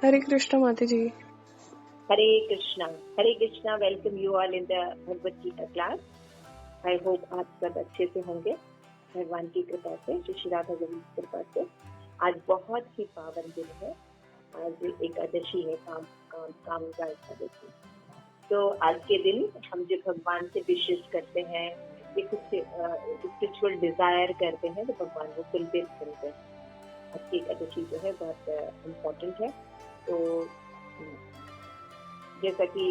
हरे कृष्ण माता जी। Hare Krishna. Welcome you all in the Bhagavad Gita class. I hope आप सब अच्छे से होंगे भगवान की कृपा से, श्री राधा गोविंद की कृपा से। आज बहुत ही पावन दिन है, आज एकादशी है, कामका एकादशी। तो आज के दिन हम जो भगवान से विशेष करते हैं, ये कुछ स्पिरिचुअल डिजायर करते हैं तो भगवान को फुलफिल करते हैं। आज की एकादशी जो है बहुत इम्पोर्टेंट है। तो जैसा कि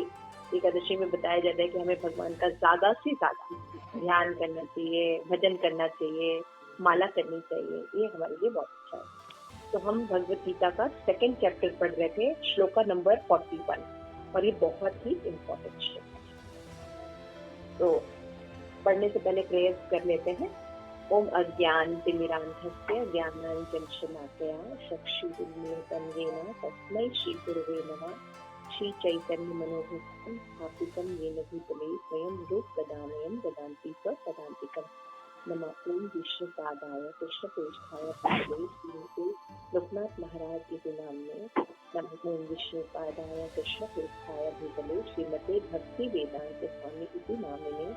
एकादशी में बताया जाता है कि हमें भगवान का ज्यादा से ज्यादा ध्यान करना चाहिए, भजन करना चाहिए, माला करनी चाहिए, ये हमारे लिए बहुत अच्छा है। तो हम भगवत गीता का 2nd चैप्टर पढ़ रहे थे, श्लोका नंबर 41, और ये बहुत ही इम्पोर्टेंट श्लोक है। तो पढ़ने से पहले प्रेयर कर लेते हैं। ओम अज्ञानतिमिरान्धस्य ज्ञानाञ्जनशलाकया चक्षुरुन्मीलितं येन तस्मै श्रीगुरवे नमः। श्री चैतन्य मनोभीष्टं स्थापितं येन भूतले स्वयं रूपकदामयं ददान्ति स्वपदान्तिकम्। नमः ओम विष्णुपादाय कृष्णप्रेष्ठाय भगवते श्रीमते लोकनाथ महाराज इति नाम्ने। नमः ओम विष्णुपादाय कृष्णप्रेष्ठाय भूतले श्रीमते भक्ति वेदांत स्वामी इति नाम्ने।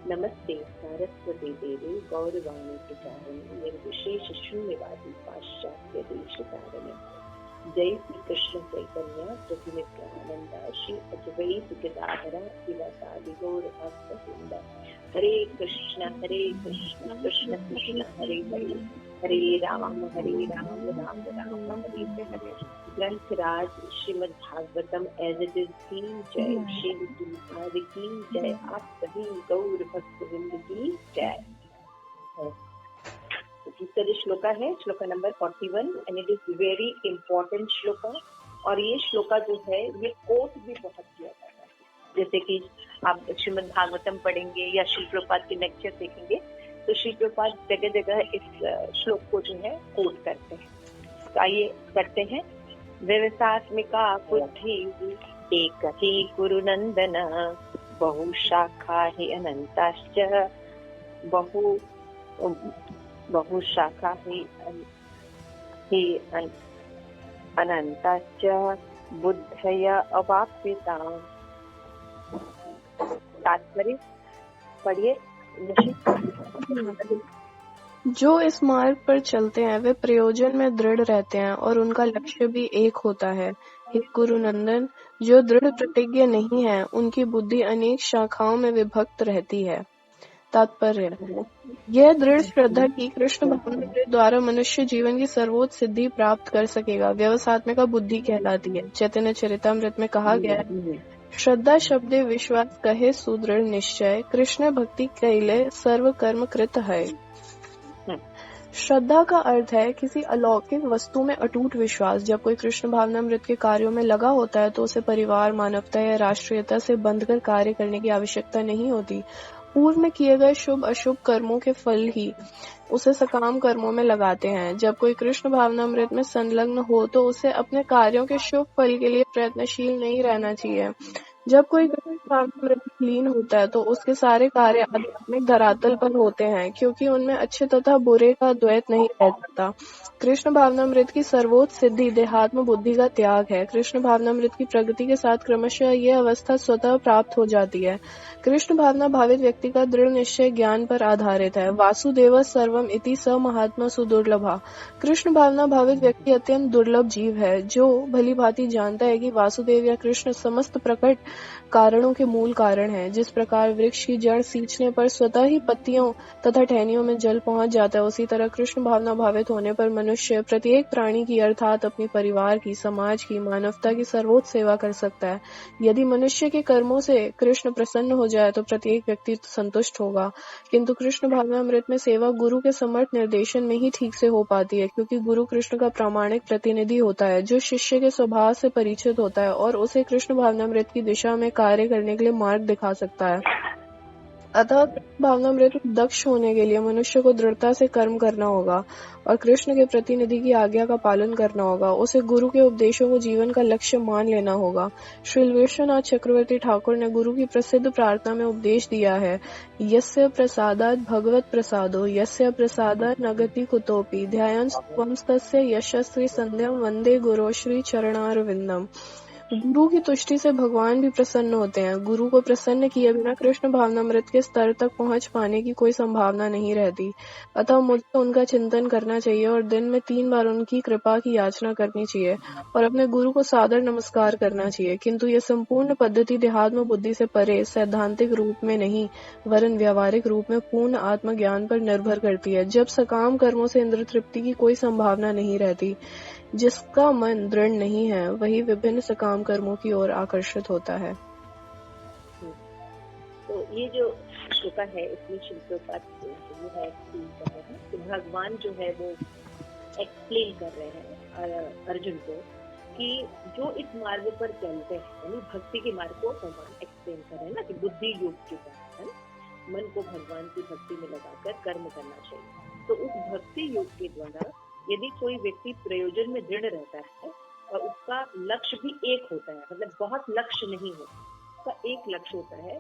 नमस्ते सारस्वती देवी गौरवाणी प्रचारिणे निर्विशेष शून्यवादी पाश्चात्य देशकारिणे। जय श्री कृष्ण चैतन्य प्रभु नित्यानंद श्री अद्वैत गदाधर शिवासादि गौर भक्तवृंद। हरे कृष्ण कृष्ण कृष्ण हरे हरे, हरे राम राम राम हरे हरे। ग्रंथराज Srimad Bhagavatam as it is की जय, श्री गुरुपाद की जय, आप सभी गौर भक्तवृंद की जय। इसका जो श्लोका है, shloka number 41, and it is very important shloka. और ये श्लोका जो है ये कोट भी बहुत किया जाता है। जैसे कि आप श्रीमद् भागवतम पढ़ेंगे या श्री प्रभुपाद के लेक्चर देखेंगे तो श्री प्रभुपाद जगह जगह इस श्लोक को जो है कोट करते हैं। तो आइए करते हैं। व्यवसात्मिका बुद्धि एक ही गुरुनंदन, बहु शाखा ही अनंताश्च, बहु शाखा ही अनंताश्च बुद्धय अवाप्यता। तात्पर्य पढ़िए। जो इस मार्ग पर चलते हैं वे प्रयोजन में दृढ़ रहते हैं और उनका लक्ष्य भी एक होता है। हे गुरु नंदन, जो दृढ़ प्रतिज्ञ नहीं है उनकी बुद्धि अनेक शाखाओं में विभक्त रहती है। तात्पर्य, यह दृढ़ श्रद्धा की कृष्ण भावना के द्वारा मनुष्य जीवन की सर्वोच्च सिद्धि प्राप्त कर सकेगा व्यवसात्मिका बुद्धि कहलाती है। चैतन्य चरितामृत में कहा गया है, श्रद्धा शब्दे विश्वास कहे सुदृढ़ निश्चय, कृष्ण भक्ति कैले सर्व कर्म कृत है। श्रद्धा का अर्थ है किसी अलौकिक वस्तु में अटूट विश्वास। जब कोई कृष्ण भावनामृत के कार्यों में लगा होता है तो उसे परिवार, मानवता या राष्ट्रीयता से बंधकर कार्य करने की आवश्यकता नहीं होती। पूर्व में किए गए शुभ अशुभ कर्मों के फल ही उसे सकाम कर्मों में लगाते हैं। जब कोई कृष्ण भावनामृत में संलग्न हो तो उसे अपने कार्यों के शुभ फल के लिए प्रयत्नशील नहीं रहना चाहिए। जब कोई कृष्ण भावनामृत में लीन होता है तो उसके सारे कार्य आध्यात्मिक धरातल पर होते हैं, क्योंकि उनमें अच्छे तथा बुरे का द्वैत नहीं रह सकता। कृष्ण भावनामृत की सर्वोच्च सिद्धि देहात्म बुद्धि का त्याग है। कृष्ण भावनामृत की प्रगति के साथ क्रमशः यह अवस्था स्वतः प्राप्त हो जाती है। कृष्ण भावना भावित व्यक्ति का दृढ़ निश्चय ज्ञान पर आधारित है। वासुदेव सर्वम इति स महात्मा सुदुर्लभा। कृष्ण भावना भावित व्यक्ति अत्यंत दुर्लभ जीव है, जो भली भांति जानता है कि वासुदेव या कृष्ण समस्त प्रकट कारणों के मूल कारण है। जिस प्रकार वृक्ष की जड़ सींचने पर स्वतः ही पत्तियों तथा टहनियों में जल पहुंच जाता है, उसी तरह कृष्ण भावना भावित होने पर मनुष्य प्रत्येक प्राणी की अर्थात अपने परिवार की, समाज की, मानवता की सर्वोच्च सेवा कर सकता है। यदि मनुष्य के कर्मों से कृष्ण प्रसन्न हो जाए तो प्रत्येक व्यक्ति संतुष्ट होगा, किंतु कृष्ण भावनामृत में सेवा गुरु के समर्थ निर्देशन में ही ठीक से हो पाती है, क्योंकि गुरु कृष्ण का प्रामाणिक प्रतिनिधि होता है, जो शिष्य के स्वभाव से परिचित होता है और उसे कृष्ण भावनामृत की दिशा में कार्य करने के लिए मार्ग दिखा सकता है। अतः भावनामृत दक्ष होने के लिए मनुष्य को दृढ़ता से कर्म करना होगा और कृष्ण के प्रतिनिधि की आज्ञा का पालन करना होगा। उसे गुरु के उपदेशों को जीवन का लक्ष्य मान लेना होगा। श्री विश्वनाथ चक्रवर्ती ठाकुर ने गुरु की प्रसिद्ध प्रार्थना में उपदेश दिया है, यस्य प्रसादात् भगवत प्रसादो यस्य प्रसादात् न गति कुतोपि ध्यायन् त्वमस्तस्य यशस्वी संध्यं वंदे गुरो श्री चरणारविंदम। गुरु की तुष्टि से भगवान भी प्रसन्न होते हैं। गुरु को प्रसन्न किए बिना कृष्ण भावनामृत के स्तर तक पहुंच पाने की कोई संभावना नहीं रहती। अतः मुझे उनका चिंतन करना चाहिए और दिन में 3 बार उनकी कृपा की याचना करनी चाहिए और अपने गुरु को सादर नमस्कार करना चाहिए। किंतु यह संपूर्ण पद्धति देहात्म बुद्धि से परे सैद्धांतिक रूप में नहीं वरन व्यावहारिक रूप में पूर्ण आत्मज्ञान पर निर्भर करती है। जब सकाम कर्मों से इंद्र तृप्ति की कोई संभावना नहीं रहती, जिसका मन दृढ़ नहीं है वही विभिन्न सकाम कर्मों की ओर आकर्षित होता है। तो ये जो श्लोका है इसमें श्री प्रभुपाद ये है कि भगवान जो है वो एक्सप्लेन कर रहे हैं अर्जुन को कि जो इस मार्ग पर चलते हैं, यानी भक्ति के मार्ग को भगवान एक्सप्लेन कर रहे हैं ना, कि बुद्धि योग के साथ है, मन को भगवान की भक्ति में लगाकर कर्म करना चाहिए। तो उस भक्ति योग के द्वारा यदि कोई व्यक्ति प्रयोजन में दृढ़ रहता है और उसका लक्ष्य भी एक होता है, मतलब बहुत लक्ष्य नहीं होता, उसका एक लक्ष्य होता है,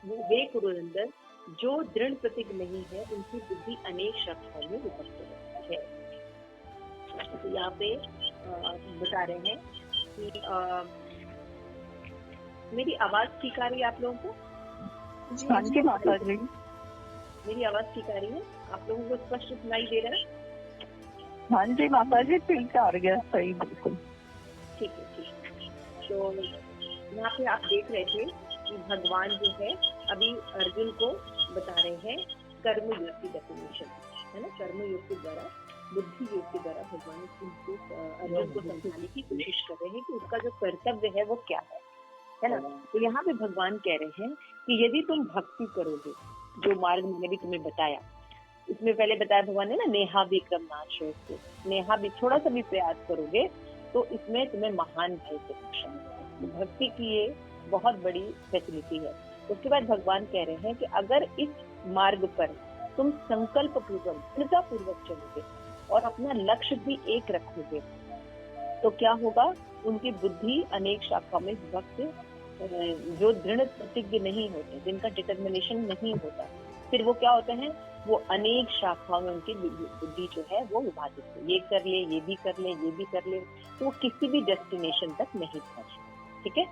वो वे कुरुनंदन जो दृढ़ प्रतिज्ञ नहीं है उनकी बुद्धि अनेक शाखाओं में विभक्त रहती है। तो यहाँ पे बता रहे हैं कि मेरी आवाज ठीक आ रही है आप लोगों को? हाँ जी माता जी, मेरी आवाज ठीक आ रही है? आप लोगों को स्पष्ट सुनाई दे रहा है? हाँ जी माता जी, ठीक आ रही है, सही, बिल्कुल ठीक है, ठीक है। तो यहाँ पे आप देख रहे थे कि भगवान जो है अभी अर्जुन को बता रहे हैं कर्म योग की डेफिनेशन, है ना। कर्म योग के द्वारा, बुद्धि योग के द्वारा भगवान अर्जुन को समझाने की कोशिश कर रहे हैं कि उसका जो कर्तव्य है वो क्या है ना। तो यहाँ पे भगवान कह रहे हैं कि यदि तुम भक्ति करोगे, जो मार्ग मैंने भी तुम्हें बताया, इसमें पहले बताया भगवान ने ना, नेहा विक्रम नाश, नेहा भी थोड़ा सा भी प्रयास करोगे तो इसमें तुम्हें महान भय से रक्षा मिलेगी। भक्ति की ये बहुत बड़ी फैसिलिटी है। उसके बाद भगवान कह रहे हैं कि अगर इस मार्ग पर तुम संकल्प पूर्वक, दृढ़ता पूर्वक चलोगे और अपना लक्ष्य भी एक रखोगे तो क्या होगा, उनकी बुद्धि अनेक शाखाओं में विभक्त, जो दृढ़ प्रतिज्ञ नहीं होते, जिनका डिटर्मिनेशन नहीं होता, फिर वो क्या होते हैं, वो अनेक शाखाओं में उनकी बुद्धि जो है वो विभाजित है। ये कर ले, ये भी कर ले, ये भी कर ले, तो वो किसी भी डेस्टिनेशन तक नहीं पहुंचे। ठीक है,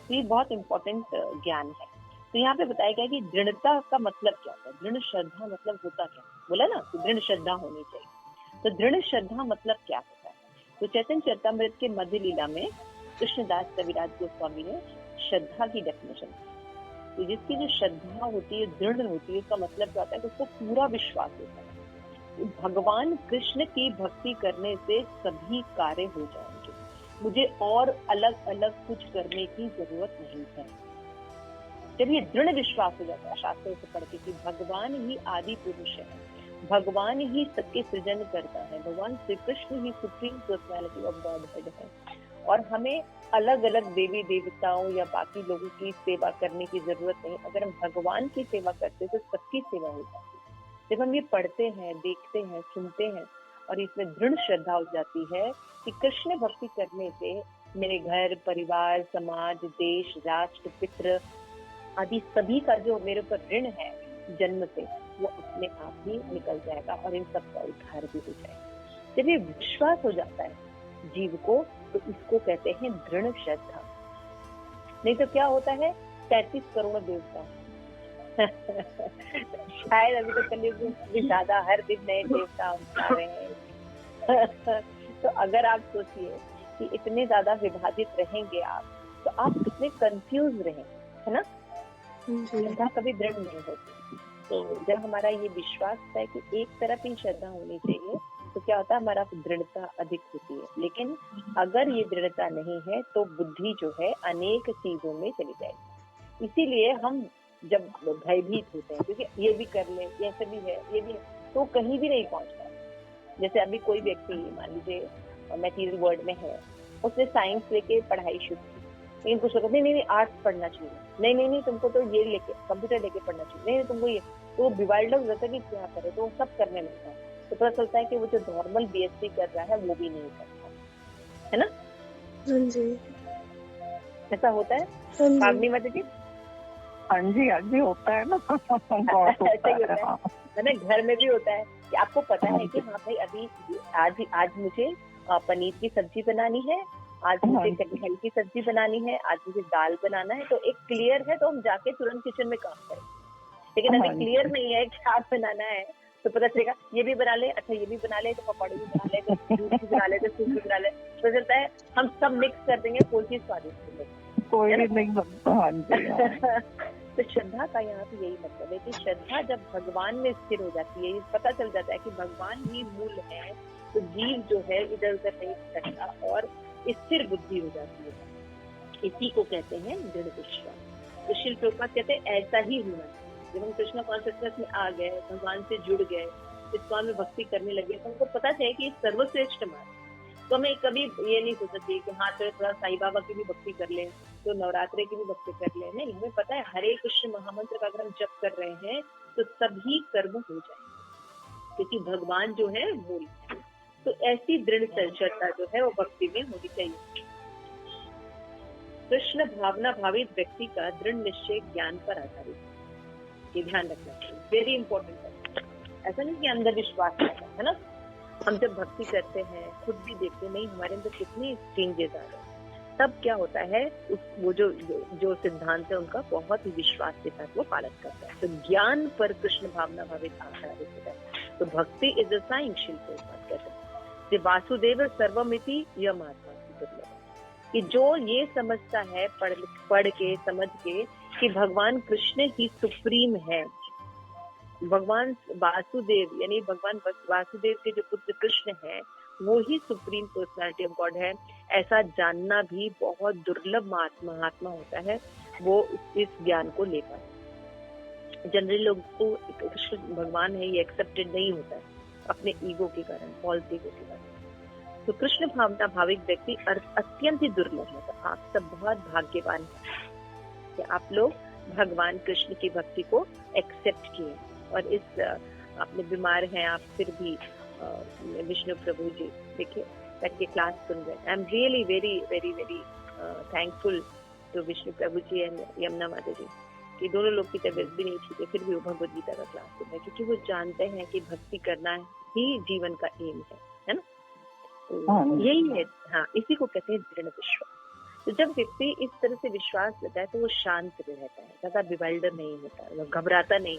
तो ये बहुत इंपॉर्टेंट ज्ञान है। तो यहाँ पे बताया गया कि दृढ़ता का मतलब क्या होता है, दृढ़ श्रद्धा मतलब होता क्या, बोला ना कि दृढ़ श्रद्धा होनी चाहिए। तो दृढ़ श्रद्धा मतलब क्या होता है, तो चैतन्य चरितामृत के मध्य लीला में कृष्णदास कविराज गोस्वामी ने श्रद्धा की डेफिनेशन, तो जिसकी जो श्रद्धा होती है, दृढ़ होती है, उसका मतलब क्या होता है कि उसको पूरा विश्वास होता है भगवान कृष्ण की भक्ति करने से सभी कार्य हो जाएंगे, मुझे और अलग अलग कुछ करने की जरूरत नहीं है। जब ये दृढ़ विश्वास हो जाता है शास्त्रों से पढ़ के कि भगवान ही आदि पुरुष है, भगवान ही सबके सृजन करता है, भगवान श्री कृष्ण ही सुप्रीम पर्सनैलिटी ऑफ गॉडहेड है और हमें अलग अलग देवी देवताओं या बाकी लोगों की सेवा करने की जरूरत नहीं। अगर हम भगवान की सेवा करते तो सबकी सेवा हो जाती। जब हम ये पढ़ते हैं, देखते हैं, सुनते हैं और इसमें दृढ़ श्रद्धा हो जाती है कि कृष्ण भक्ति करने से मेरे घर परिवार, समाज, देश, राष्ट्र, पितृ आदि सभी का जो मेरे ऊपर ऋण है जन्म से, वो अपने आप ही निकल जाएगा और इन सब का उद्धार भी हो जाएगा। जब ये विश्वास हो जाता है जीव को, तो इसको कहते हैं दृढ़ श्रद्धा। नहीं तो क्या होता है, 33 करोड़ देवता शायद अभी तो कलयुग में ज्यादा, हर दिन नए देवता आ रहे हैं तो अगर आप सोचिए कि इतने ज्यादा विभाजित रहेंगे आप, तो आप कितने कंफ्यूज रहें, है ना। श्रद्धा कभी दृढ़ नहीं होती। तो जब हमारा ये विश्वास है कि एक तरफ ही श्रद्धा होनी चाहिए, तो क्या होता है, हमारा दृढ़ता अधिक होती है। लेकिन अगर ये दृढ़ता नहीं है तो बुद्धि जो है अनेक चीजों में चली जाएगी। इसीलिए हम जब भयभीत होते हैं, क्योंकि ये भी कर ले, ऐसे भी है, ये भी है, तो कहीं भी नहीं पहुंचता। जैसे अभी कोई व्यक्ति मान लीजिए मटेरियल वर्ल्ड में है, उसने साइंस लेके पढ़ाई शुरू की, लेकिन कुछ लोग नहीं नहीं आर्ट्स पढ़ना चाहिए, नहीं नहीं नहीं तुमको तो ये लेके कंप्यूटर लेके पढ़ना चाहिए, नहीं तुमको ये, तो वो बिवाइल्डर हो जाता है कि क्या करे, तो वो सब करने लगता है। तो पता चलता है कि वो जो नॉर्मल बीएससी कर रहा है वो भी नहीं करता है ना। हाँ जी, ऐसा होता है हाँ जी, फागनी माता जी। हाँ जी होता है ना। बहुत ऐसा ही होता है। होता है ना, घर में भी होता है कि आपको पता है कि हाँ भाई अभी आज मुझे पनीर की सब्जी बनानी है, आज मुझे कटहल की सब्जी बनानी है, आज मुझे दाल बनाना है, तो एक क्लियर है तो हम जाके तुरंत किचन में काम करें। लेकिन अभी क्लियर नहीं है क्या बनाना है, तो पता चलेगा ये भी बना ले, अच्छा ये भी बना ले, तो पकौड़े भी बना ले, तो जूस भी बना ले, तो सूप भी बना ले, तो चलता है हम सब मिक्स कर देंगे, कोई चीज स्वादिष्ट मिलेगी, कोई नहीं बनता। हाँ जी। तो श्रद्धा का यहाँ पे यही मतलब है कि श्रद्धा जब भगवान में स्थिर हो जाती है, पता चल जाता है कि भगवान ही मूल है, तो जीव जो है इधर उधर नहीं भटकता और स्थिर बुद्धि हो जाती है। इसी को कहते हैं दृढ़ विश्वास। तो श्रील प्रभुपाद कहते हैं ऐसा ही होना चाहिए। जब हम कृष्ण कॉन्शियसनेस में आ गए, भगवान से जुड़ गए, इस्कॉन में भक्ति करने लगे, तो हमको पता चले कि सर्वश्रेष्ठ मार्ग। तो हमें कभी ये नहीं सोचना चाहिए कि हाँ चलो थोड़ा साईं बाबा की भी भक्ति कर ले, तो नवरात्रे की भी भक्ति कर ले। नहीं, हमें पता है हरे कृष्ण महामंत्र का अगर हम जप कर रहे हैं तो सभी कर्म हो जाएंगे, क्योंकि भगवान जो है मूल है। तो ऐसी दृढ़ श्रद्धा जो है वो भक्ति में होनी चाहिए। कृष्ण भावना भावित व्यक्ति का दृढ़ निश्चय ज्ञान पर आधारित है, ये ध्यान रखना चाहिए, वेरी इंपॉर्टेंट है। ऐसा नहीं कि अंधविश्वास है ना, हम जब भक्ति करते हैं खुद भी देखते नहीं हमारे अंदर कितने चेंजेस आ रहे हैं, तब क्या होता है वो जो सिद्धांत है उनका बहुत ही विश्वास के साथ वो पालन करता है। तो ज्ञान पर कृष्ण भावना भावित आधारित होता है। तो भक्ति इज अ साइन, शिल्प कहते हैं वासुदेव सर्वमिति यह महात्मा कि जो ये समझता है पढ़ के समझ के कि भगवान कृष्ण ही सुप्रीम है, भगवान वासुदेव यानी भगवान वासुदेव के जो पुत्र कृष्ण है वो ही सुप्रीम पर्सनालिटी ऑफ गॉड है, ऐसा जानना भी बहुत दुर्लभ महात्मा होता है, वो इस ज्ञान को ले पाता। जनरली लोग को कृष्ण भगवान है ये एक्सेप्टेड नहीं होता है अपने ईगो के कारण, फॉल्स ईगो के कारण। तो कृष्ण भावना भाविक व्यक्ति अत्यंत ही दुर्लभ है। तो आप सब बहुत भाग्यवान हैं कि आप लोग भगवान कृष्ण की भक्ति को एक्सेप्ट किए, और इस आपने बीमार हैं आप फिर भी विष्णु प्रभु जी देखिए बैठ के क्लास सुन रहे हैं। I am really very very very thankful to Vishnu Prabhu ji and Yamuna Mata ji कि दोनों लोग की तबीयत भी नहीं ठीक है, फिर भी वो भगवद गीता का क्लास सुन रहे हैं, क्योंकि वो जानते हैं कि भक्ति करना ही जीवन का एम है ना। तो यही है, हाँ, इसी को कहते हैं दृढ़ विश्वास। तो जब व्यक्ति इस तरह से विश्वास लेता है तो वो शांत रहता है, ज्यादा बिवाइल्डर नहीं होता, वो घबराता नहीं,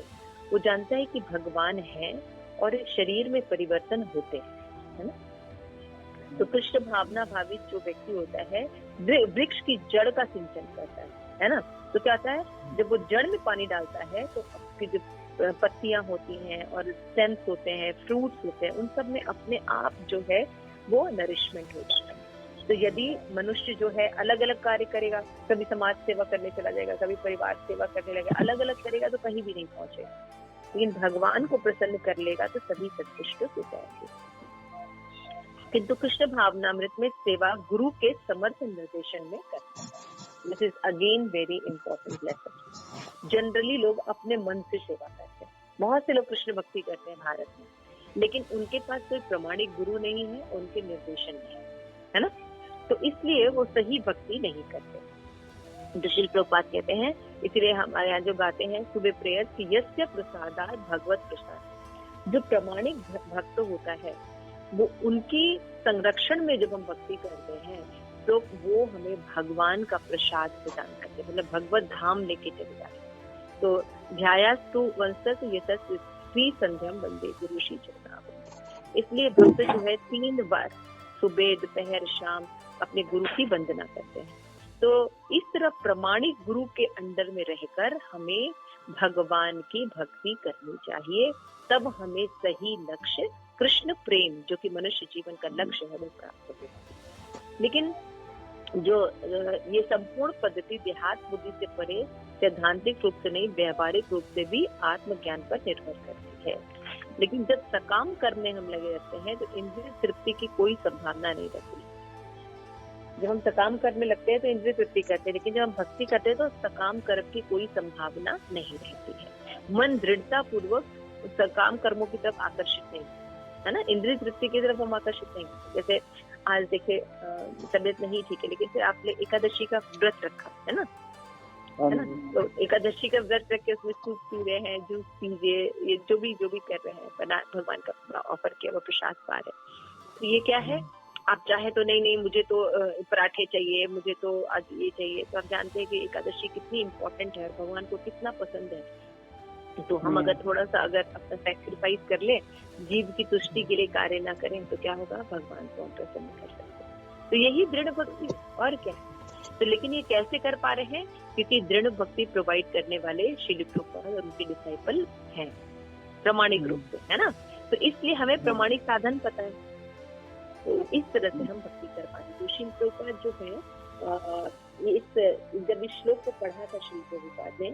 वो जानता है कि भगवान है और शरीर में परिवर्तन होते हैं, है ना। तो कृष्ण भावना भावित जो व्यक्ति होता है वृक्ष की जड़ का सिंचन करता है ना। तो क्या होता है जब वो जड़ में पानी डालता है तो उसकी जो पत्तियां होती हैं और स्टेम्स होते हैं, फ्रूट्स होते हैं, उन सब में अपने आप जो है वो नरिशमेंट हो जाता है। तो यदि मनुष्य जो है अलग अलग कार्य करेगा, कभी समाज सेवा करने चला जाएगा, कभी परिवार सेवा करने लगेगा, अलग अलग करेगा तो कहीं भी नहीं पहुंचेगा, लेकिन भगवान को प्रसन्न कर लेगा तो सभी संतुष्ट हो जाएंगे। किंतु कृष्ण भावनामृत में सेवा गुरु के समर्थ निर्देशन में करते हैं। This is again very important lesson. Generally लोग अपने मन से सेवा करते हैं, बहुत से लोग कृष्ण भक्ति करते हैं भारत में, लेकिन उनके पास कोई प्रमाणिक गुरु नहीं है, उनके निर्देशन नहीं है ना, तो इसलिए वो सही भक्ति नहीं करते। जो श्रील प्रभुपाद कहते हैं, इसलिए हमारे यहाँ जो गाते हैं सुबह प्रेयर कि यस्य प्रसादात भगवत प्रसाद, जो प्रमाणिक भक्त होता है वो उनकी संरक्षण में जब हम भक्ति करते हैं तो वो हमें भगवान का प्रसाद प्रदान करते हैं, मतलब भगवत धाम लेके चले जाते हैं। तो ध्यायास्तु वंशत यशस्वी श्री संध्यम वंदे गुरु श्री चरणारविंद। इसलिए भक्त जो है 3 बार सुबह दोपहर शाम अपने गुरु की वंदना करते हैं। तो इस तरह प्रमाणिक गुरु के अंडर में रहकर हमें भगवान की भक्ति करनी चाहिए, तब हमें सही लक्ष्य कृष्ण प्रेम जो कि मनुष्य जीवन का लक्ष्य है वो प्राप्त होगा। लेकिन जो ये संपूर्ण पद्धति देहात बुद्धि से परे सैद्धांतिक रूप से नहीं, व्यवहारिक रूप से भी आत्मज्ञान पर निर्भर करती है। लेकिन जब सकाम करने हम लगे रहते हैं तो इंद्रिय तृप्ति की कोई संभावना नहीं रहती। जब हम सकाम कर्म में लगते हैं तो इंद्रिय तृप्ति करते हैं, लेकिन जब हम भक्ति करते हैं तो सकाम कर्म की कोई संभावना नहीं रहती है। मन दृढ़ता पूर्वक सकाम कर्मों की तरफ आकर्षित नहीं है ना, इंद्रिय तृप्ति की तरफ हम आकर्षित नहीं। जैसे आज देखिए तबियत नहीं ठीक है, लेकिन फिर आपने एकादशी का व्रत रखा है ना, तो एकादशी का व्रत रख के उसमें सूप पी रहे हैं, जूस पीजिए, ये जो भी कर रहे हैं, बना भगवान का ऑफर किया वो प्रसाद पा रहे हैं। तो ये क्या है, आप चाहे तो नहीं मुझे तो पराठे चाहिए, मुझे तो आज ये चाहिए। तो आप जानते हैं कि एकादशी कितनी इम्पोर्टेंट है, भगवान को कितना पसंद है। तो हम अगर थोड़ा सा अगर अपना सैक्रिफाइस कर ले, जीव की तुष्टि के लिए कार्य ना करें, तो क्या होगा, भगवान को हम प्रसन्न कर सकते हैं। तो यही दृढ़ भक्ति और क्या है। तो लेकिन ये कैसे कर पा रहे हैं, क्योंकि दृढ़ भक्ति प्रोवाइड करने वाले श्रील प्रभुपाद और उनके डिसाइपल हैं प्रामाणिक रूप से, है ना। तो इसलिए हमें प्रामाणिक साधन पता है, तो इस तरह से हम भक्ति कर पाते। तो श्रील प्रभुपाद जो है जब इस श्लोक को पढ़ा था श्रील प्रभुपाद ने,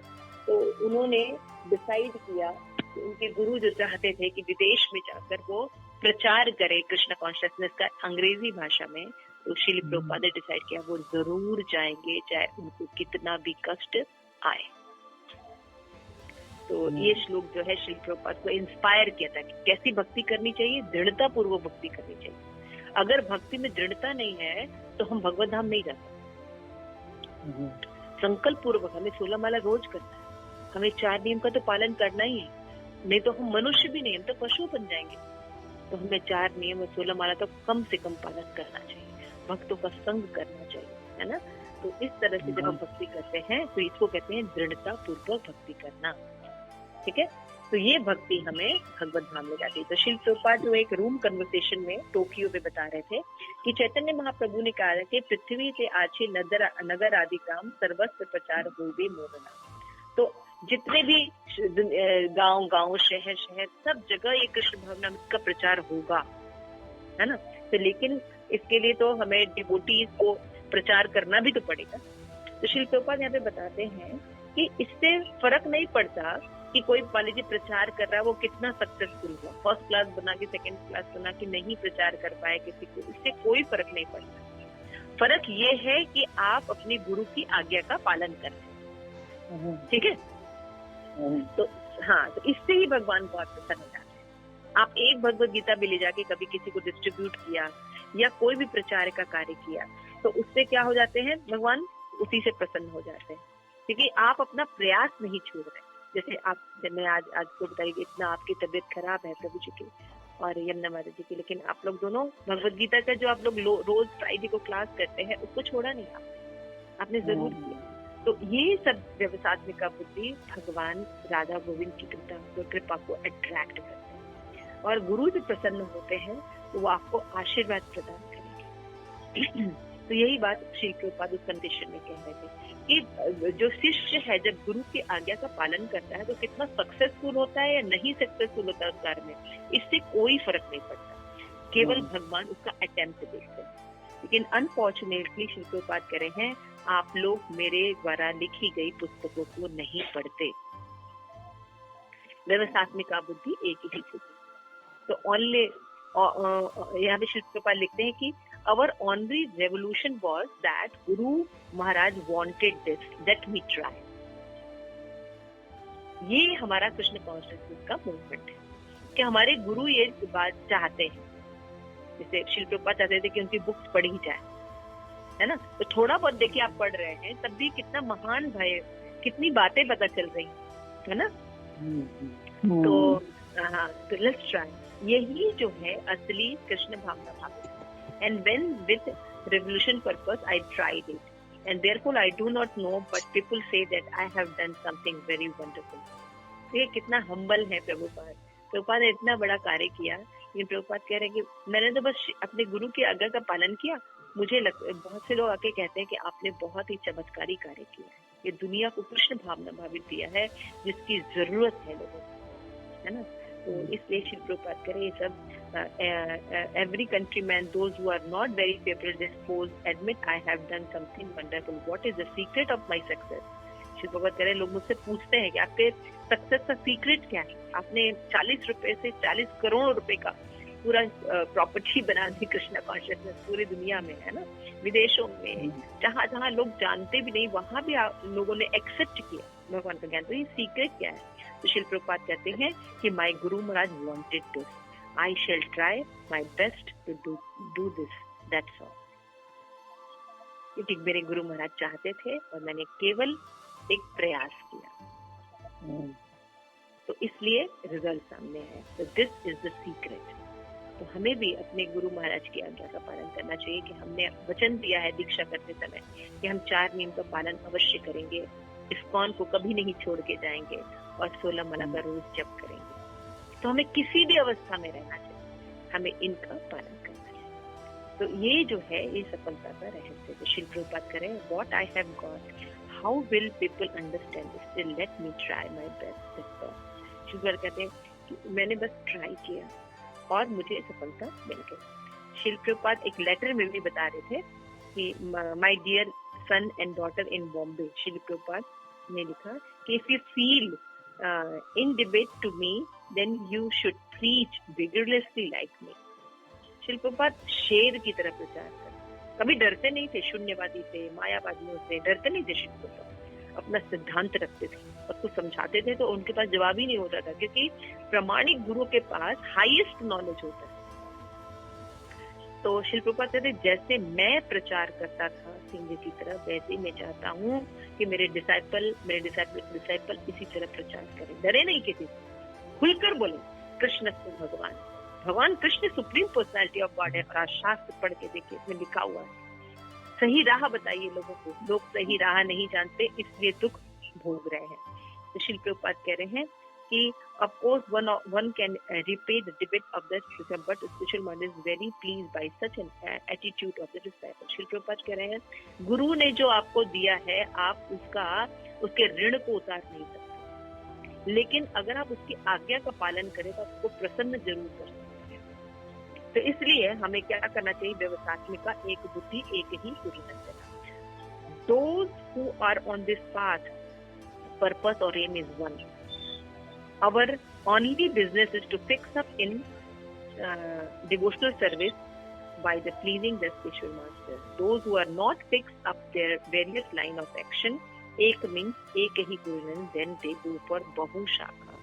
तो उन्होंने डिसाइड किया कि उनके गुरु जो चाहते थे कि विदेश में जाकर वो प्रचार करे कृष्ण कॉन्शियसनेस का अंग्रेजी भाषा में, तो श्रील प्रभुपाद ने डिसाइड किया वो जरूर जाएंगे, चाहे उनको कितना भी कष्ट आए। तो ये श्लोक जो है श्रील प्रभुपाद को इंस्पायर किया था कि कैसी भक्ति करनी चाहिए, दृढ़ता पूर्वक भक्ति करनी चाहिए। अगर भक्ति में दृढ़ता नहीं है तो हम भगवत धाम नहीं जा सकते। संकल्प पूर्वक हमें 16 माला रोज करना है, हमें 4 नियम का तो पालन करना ही है, नहीं तो हम मनुष्य भी नहीं, हम तो पशु बन जाएंगे। तो हमें 4 नियम और 16 माला तो कम से कम पालन करना चाहिए, भक्तों का संग करना चाहिए, है ना। तो इस तरह से जब हम भक्ति करते हैं तो इसको कहते हैं दृढ़ता पूर्वक भक्ति करना, ठीक है। तो ये भक्ति हमें भगवत धाम ले जाती है। तो श्रील प्रभुपाद जो एक रूम कन्वर्सेशन में टोक्यो में बता रहे थे कि चैतन्य महाप्रभु ने कहा कि पृथ्वी से आछे नगर आदि काम सर्वस्व प्रचार होवे मोहना। तो जितने भी गांव शहर सब जगह ये कृष्ण भावनामृत का प्रचार होगा, है ना। तो लेकिन इसके लिए तो हमें डिवोटीज को प्रचार करना भी तो पड़ेगा। तो श्रील प्रभुपाद यहाँ पे बताते हैं कि इससे फर्क नहीं पड़ता कि कोई मान लीजिए प्रचार कर रहा है, वो कितना सक्सेसफुल हुआ, फर्स्ट क्लास बना के सेकंड क्लास बना के नहीं प्रचार कर पाए किसी को, इससे कोई फर्क नहीं पड़ता। फर्क ये है कि आप अपने गुरु की आज्ञा का पालन करें, ठीक है। तो हाँ, तो इससे ही भगवान को आप प्रसन्न हो जाते हैं। आप एक भगवत गीता भी ले जाके कभी किसी को डिस्ट्रीब्यूट किया या कोई भी प्रचार का कार्य किया, तो उससे क्या हो जाते हैं, भगवान उसी से प्रसन्न हो जाते हैं, क्योंकि आप अपना प्रयास नहीं छोड़ रहे। जैसे मैं आज को बताइए कि इतना आपकी तबीयत खराब है प्रभु जी की और यमुना माता जी की, लेकिन आप लोग दोनों भगवत गीता का जो आप लोग रोज फ्राइडे को क्लास करते हैं उसको छोड़ा नहीं, आपने जरूर किया। तो ये सब व्यवसात्मिका बुद्धि भगवान राधा गोविंद की कृपा को अट्रैक्ट करते हैं, और गुरु जो प्रसन्न होते हैं तो वो आपको आशीर्वाद प्रदान करेंगे। तो यही बात श्री प्रभुपाद उस कंडीशन में कह रहे थे कि जो शिष्य है जब गुरु की आज्ञा का पालन करता है तो कितना सक्सेसफुल होता है या नहीं सक्सेसफुल होता है उस कार्य में, इससे कोई फर्क नहीं पड़ता, केवल भगवान उसका अटेम्प्ट देखते हैं। लेकिन अनफॉर्चुनेटली श्री प्रभुपाद कह रहे हैं आप लोग मेरे द्वारा लिखी गई पुस्तकों को नहीं पढ़ते। व्यवसात्मिका बुद्धि एक ही चीज। तो ओनली यहाँ पे श्री प्रभुपाद लिखते हैं कि our only revolution was that Guru Maharaj wanted this, let me try. ये हमारा कृष्ण कॉन्शियसनेस का मूवमेंट है कि हमारे गुरु ये बात चाहते हैं। जैसे श्री प्रभुपाद चाहते थे कि उनकी बुक्स पढ़ी जाए, है ना। तो थोड़ा बहुत देखिए आप पढ़ रहे हैं तब भी कितना महान भाई, कितनी बातें पता चल रही है ना। तो हाँ, तो लेट्स ट्राई। यही जो है असली कृष्ण भावना भाव। And when with revolution purpose I tried it, and therefore I do not know, but people say that I have done something very wonderful. ये कितना हम्बल है प्रभुपाद। प्रभुपाद ने इतना बड़ा कार्य किया, लेकिन प्रभुपाद कह रहे हैं कि मैंने तो बस अपने गुरु की आज्ञा का पालन किया। मुझे बहुत से लोग आके कहते हैं कि आपने बहुत ही चमत्कारी कार्य किया है, ये दुनिया को कृष्ण भावना भावित दिया है जिसकी जरूरत है लोगों को, है ना। तो इसलिए श्री प्रभुपाद करें ये सब every countryman, those who are not very favorably disposed, admit I have done something wonderful. What is the secret of my success? Shri Prabhupada करें लोग मुझसे पूछते हैं कि आपके सक्सेस का सीक्रेट क्या है, आपने 40 रुपए से 40 करोड़ रुपए का पूरा प्रॉपर्टी बना दी कृष्णा कॉन्शियसनेस पूरी दुनिया में, है ना, विदेशों में, जहाँ जहाँ लोग जानते भी नहीं वहां भी लोगों ने एक्सेप्ट किया भगवान का ज्ञान। तो ये सीक्रेट क्या है? तो शिल प्रभुपाद कहते हैं कि my guru Maharaj wanted this, I shall try my best to do this, that's all. क्योंकि मेरे गुरु महाराज चाहते थे और मैंने केवल एक प्रयास किया, तो इसलिए रिजल्ट सामने है। तो दिस इज द सीक्रेट। तो हमें भी अपने गुरु महाराज की आज्ञा का पालन करना चाहिए कि हमने वचन दिया है दीक्षा करते समय कि हम 4 नियम का पालन अवश्य करेंगे, इस्कॉन को कभी नहीं छोड़ के जाएंगे और 16 माला का रोज जप करेंगे। तो हमें किसी भी अवस्था में रहना चाहिए, हमें इनका पालन करना चाहिए। तो ये जो है ये सफलता का रहस्य। तो शिल प्रभुपाद करें, what I have got, how will people understand, still let me try my best. शिल प्रभुपाद कहते हैं कि मैंने बस ट्राई किया और मुझे सफलता मिल गई। शिल प्रभुपाद एक लेटर में भी बता रहे थे कि my dear son and daughter in Bombay, शिल प्रभुपाद ने लिखा कि if you feel in debate to me then you should preach vigorously like me. शिल प्रभुपाद शेर की तरह प्रचार कर, कभी डरते नहीं थे शून्यवादी से, मायावादियों से डरते नहीं थे। शिल प्रभुपाद अपना सिद्धांत रखते थे और कुछ समझाते थे तो उनके पास जवाब ही नहीं होता था, क्योंकि प्रामाणिक गुरु के पास हाईएस्ट नॉलेज होता है। तो शिल प्रभुपाद कहते जैसे मैं प्रचार करता था सिंह की तरह, वैसे ही मैं चाहता हूँ कि मेरे डिसाइपल इसी तरह प्रचार करें। डरे नहीं किसी से, खुलकर बोले कृष्ण से भगवान Krishna supreme personality of God है। और आज शास्त्र पढ़ के देखिए, इसमें लिखा हुआ है, सही राह बताइए लोगों को, लोग सही राह नहीं जानते इसलिए दुख भोग रहे हैं। तो शिल प्रभुपाद कह रहे हैं कि of course one can repay the debit of the system, but spiritual mind is very pleased by such an attitude of the disciple। शिल प्रभुपाद कह रहे हैं गुरु ने जो आपको दिया है आप उसके ऋण को उतार नहीं सकते, लेकिन अगर आप उसकी आज्ञा का पालन करें तो आपको प्रसन्न जरूर कर सकते हैं। तो इसलिए हमें क्या करना चाहिए? व्यवसात्मिका, एक बुद्धि, एक ही गुरु नंदना। Those who are on this path, purpose or aim is one। Our only business is to fix up in devotional service by the pleasing the spiritual master। Those who are not fixed up their various line of action, ek means ek hi guru, then they go for bahu shaka।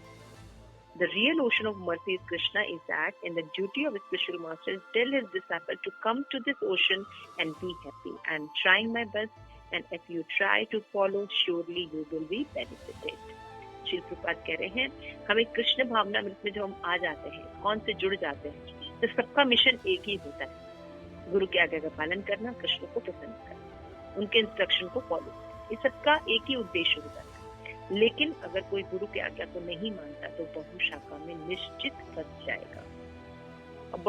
The real ocean of mercy is Krishna is that, and the duty of a spiritual master is tell his disciple to come to this ocean and be happy। I am trying my best, and if you try to follow, surely you will be benefited। शिल प्रभुपाद कह रहे हैं हमें कृष्ण भावना अमृत में जब हम आ जाते हैं, कौन से जुड़ जाते हैं, तो सबका मिशन एक ही होता है, गुरु की आज्ञा का पालन करना, कृष्ण को प्रसन्न करना, उनके इंस्ट्रक्शन को फॉलो करना, ये सबका एक ही उद्देश्य होता है। लेकिन अगर कोई गुरु की आज्ञा को नहीं मानता तो बहु शाखा में निश्चित फंस जाएगा। और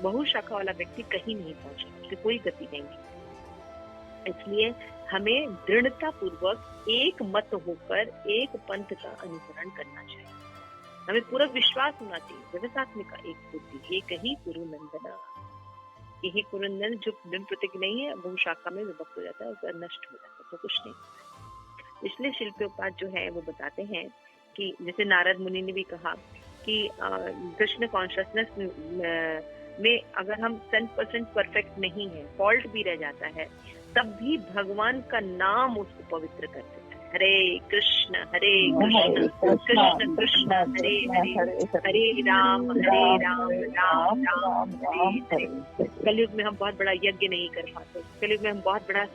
बहु शाखा वाला व्यक्ति कहीं नहीं पहुंचेगा, उसकी कोई गति नहीं है। इसलिए हमें दृढ़ता पूर्वक एक मत होकर एक पंथ का अनुसरण करना चाहिए। हमें पूरा विश्वास होना चाहिए, व्यवसात्मिका, एक बुद्धि, एक ही गुरु नंदना। यही गुरु नंदन जो दिन प्रतीक नहीं है, बहु शाखा में विभक्त हो जाता है, उसका नष्ट हो जाता है, तो कुछ नहीं होता। इसलिए शिल प्रभुपाद जो है वो बताते हैं कि जैसे नारद मुनि ने भी कहा कि कृष्ण कॉन्शियसनेस में अगर हम 10% परफेक्ट नहीं है, फॉल्ट भी रह जाता है, तब भी भगवान का नाम उसको पवित्र कर देता है। हरे कृष्ण कृष्ण कृष्ण हरे हरे, हरे राम राम राम हरे हरे। कलयुग में हम बहुत बड़ा यज्ञ नहीं कर पाते, कलयुग में हम बहुत बड़ा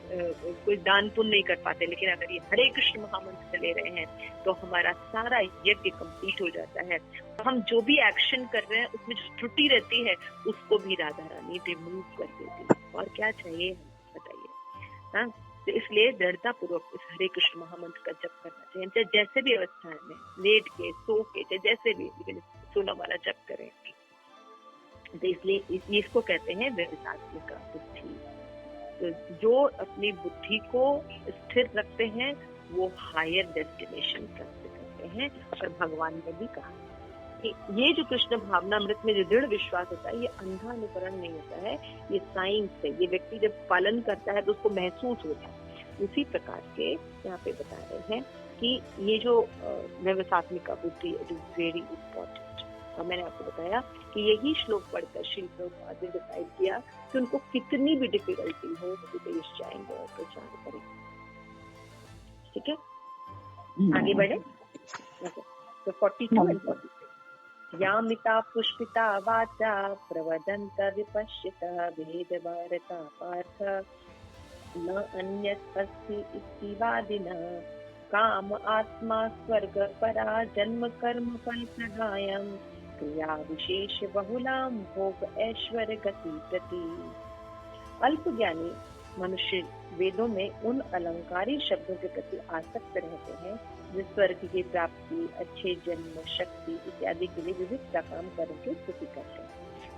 कोई दान पुण्य नहीं कर पाते, लेकिन अगर ये हरे कृष्ण महामंत्र चले रहे हैं तो हमारा सारा यज्ञ कंप्लीट हो जाता है। तो हम जो भी एक्शन कर रहे हैं उसमें जो त्रुटि रहती है उसको भी राधा रानी रिमूव कर देती है। और क्या चाहिए बताइए? हाँ, तो इसलिए दृढ़ता पूर्वक इस हरे कृष्ण महामंत्र का जप करना चाहिए, चाहे जैसे भी अवस्थाएं में, लेट के, सो के, चाहे जैसे भी, लेकिन 16 वाला जप करें। तो इसलिए इसको कहते हैं व्यवसात्मिका बुद्धि। तो जो अपनी बुद्धि को स्थिर रखते हैं वो हायर डेस्टिनेशन प्राप्त करते हैं। और भगवान ने भी कहा कि ये जो कृष्ण भावना अमृत में जो दृढ़ विश्वास होता है, ये अंधा अनुकरण नहीं होता है, ये साइंस है। ये व्यक्ति जब पालन करता है तो उसको महसूस होता है। उसी प्रकार के यहाँ पे बता रहे हैं कि ये जो व्यवसात्मिका बुद्धि इज वेरी इम्पोर्टेंट। और मैंने आपको बताया कि यही श्लोक पढ़कर श्रील प्रभुपाद ने डिसाइड किया कि उनको कितनी भी डिफिकल्टी हो वो विदेश जाएंगे और प्रचार करेंगे। ठीक है, आगे बढ़े। तो 42 एंड 43 यामिता पुष्पिता वाचा प्रवदन्त विपश्यत वेद भारता पार्थ न अन्यत् अस्ति इति वादिनः काम आत्मा स्वर्ग परा जन्म कर्म फल प्रदायम् क्रिया विशेष बहुलां भोग ऐश्वर्य गति प्रति। अल्प ज्ञानी मनुष्य वेदों में उन अलंकारी शब्दों के प्रति आसक्त रहते हैं जो स्वर्ग की प्राप्ति, अच्छे जन्म, शक्ति इत्यादि के लिए विविध काम कर्म की स्तुति करते हैं।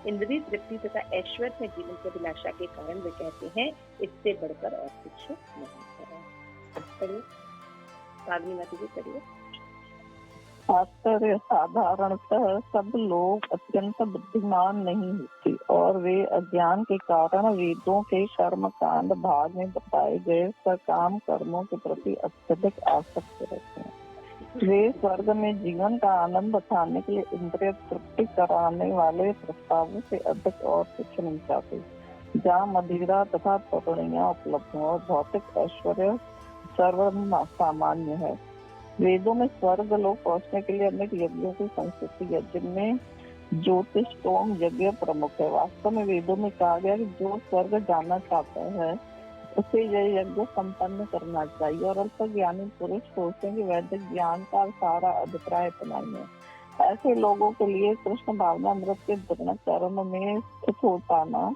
इंद्रिय तृप्ति तथा ऐश्वर्य में जीवन की अभिलाषा के कारण वे कहते हैं इससे बढ़कर और कुछ नहीं है। करिए साधनी माता जी, करिए। आश्चर्य साधारणतः सब लोग अत्यंत बुद्धिमान नहीं होते और वे अज्ञान के कारण वेदों के कर्म कांड भाग में बताए गए सकाम कर्मों के प्रति अत्यधिक आसक्त रहते हैं। वे स्वर्ग में जीवन का आनंद उठाने के लिए इंद्रिय तृप्ति कराने वाले प्रस्तावों से अधिक और कुछ नहीं चाहते, जहाँ मदिरा तथा तरुणियां उपलब्ध हो और भौतिक ऐश्वर्य सर्व सामान्य है। वेदों में स्वर्ग लोक पहुंचने के लिए अनेक यज्ञों की संस्कृति है, जिनमें ज्योतिष होम यज्ञ प्रमुख है। वास्तव में वेदों में कहा गया कि जो स्वर्ग जाना चाहता है उसे यह यज्ञ संपन्न करना चाहिए और अल्प ज्ञानी पुरुष सोचते हैं कि वैदिक ज्ञान का सारा अभिप्राय इतना ही है। ऐसे लोगों के लिए कृष्ण भावना अमृत के दृढ़ चरण में स्थित हो पाना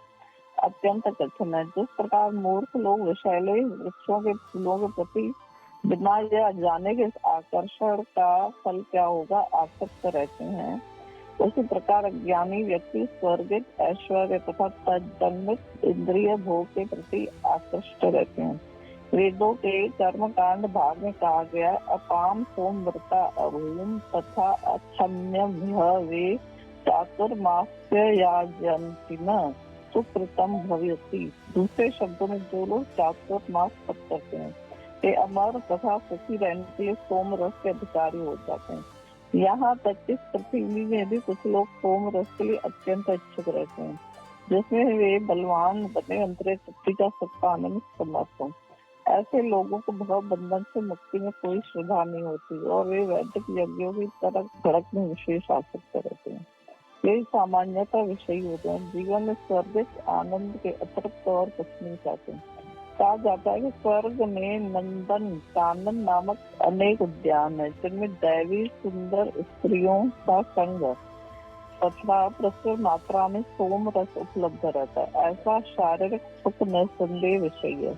अत्यंत कठिन है। जिस प्रकार मूर्ख लोग विषैले वृक्षों के फूलों के प्रति बिना यह जाने के आकर्षण का फल क्या होगा आसक्त रहते हैं, उसी प्रकार अज्ञानी व्यक्ति स्वर्गिक ऐश्वर्य तथा तन्मय इंद्रिय भोग के प्रति आकृष्ट रहते हैं। वेदों के कर्म कांड भाग में कहा गया अपाम सोमृता अभूम तथा अक्षम्यम वे चातुर्मास्य याजन्तिन सुकृतम भविष्यति। दूसरे शब्दों में जो लोग चातुर्मास तप करते हैं वे अमर तथा सुखी रहने के लिए सोम रस के अधिकारी हो जाते हैं। यहाँ तक कि पृथ्वी में भी कुछ लोग सोम रस के लिए अत्यंत इच्छुक रहते हैं, जिसमें वे बलवान बने अंतरे तृप्ति का सुख पाने में समर्थ हों। ऐसे लोगों को भव बंधन से मुक्ति में कोई श्रद्धा नहीं होती और वे वैदिक यज्ञों की तरह सड़क में विशेष आसक्त रहते हैं। वे सामान्यतः विषयी होते हैं, जीवन में स्वर्गिक आनंद के अतिरिक्त और कुछ नहीं चाहते। कहा जाता है कि स्वर्ग में नंदन कानन नामक अनेक उद्यान है, जिनमें दैवी सुंदर स्त्रियों का संग तथा प्रचुर मात्रा में सोम रस उपलब्ध रहता है। ऐसा शारीरिक सुख निसंदेह विषय है।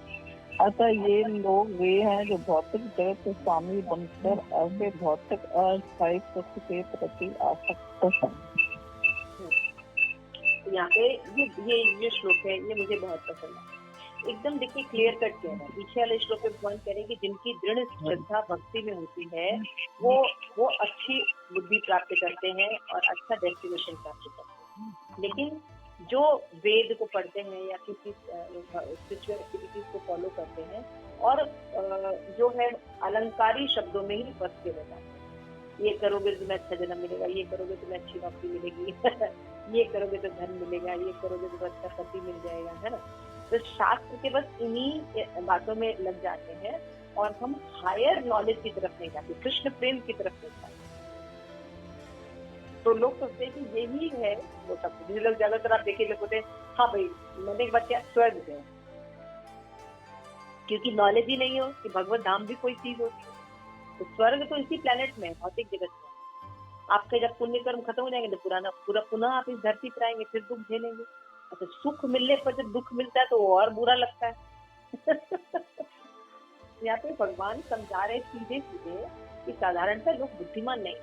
अतः ये लोग वे हैं जो भौतिक जगत से शामिल बनकर ऐसे भौतिक अस्थायी सुख के प्रति आसक्त हैं। यहाँ पे ये श्लोक है, ये मुझे बहुत पसंद है। एकदम देखिए क्लियर कट किया है। पीछे वाले श्लोक में भगवान कह रहे हैं कि जिनकी दृढ़ श्रद्धा भक्ति में होती है वो अच्छी बुद्धि प्राप्त करते हैं और अच्छा डेस्टिनेशन प्राप्त करते हैं। लेकिन जो वेद को पढ़ते हैं या किसी स्पिरिचुअल एक्टिविटीज को फॉलो करते हैं और जो है अलंकारी शब्दों में ही फंस के रह जाते हैं। ये करोगे तो तुम्हें अच्छा जन्म मिलेगा, ये करोगे तो तुम्हें अच्छी नौकरी मिलेगी ये करोगे तो धन मिलेगा, ये करोगे तो अच्छा पति मिल जाएगा, है ना। तो शास्त्र के बस इन्हीं बातों में लग जाते हैं और हम हायर नॉलेज की तरफ नहीं जाते, कृष्ण प्रेम की तरफ नहीं जाते। तो लोग सोचते हैं कि यही है वो सब। जिन लोग ज्यादातर आप देखे लोग होते हैं हाँ भाई मैंने एक बात क्या स्वर्ग गए, क्योंकि नॉलेज ही नहीं हो कि भगवत धाम भी कोई चीज होती है। तो स्वर्ग तो इसी प्लेनेट में भौतिक जगत में। आपके जब पुण्य कर्म खत्म हो जाएंगे तो पुनः आप इस धरती पर आएंगे, फिर दुख झेलेंगे। अच्छा, सुख मिलने पर जब दुख मिलता है तो और बुरा लगता है यहाँ पे भगवान समझा रहे सीधे सीधे कि साधारणतः लोग बुद्धिमान नहीं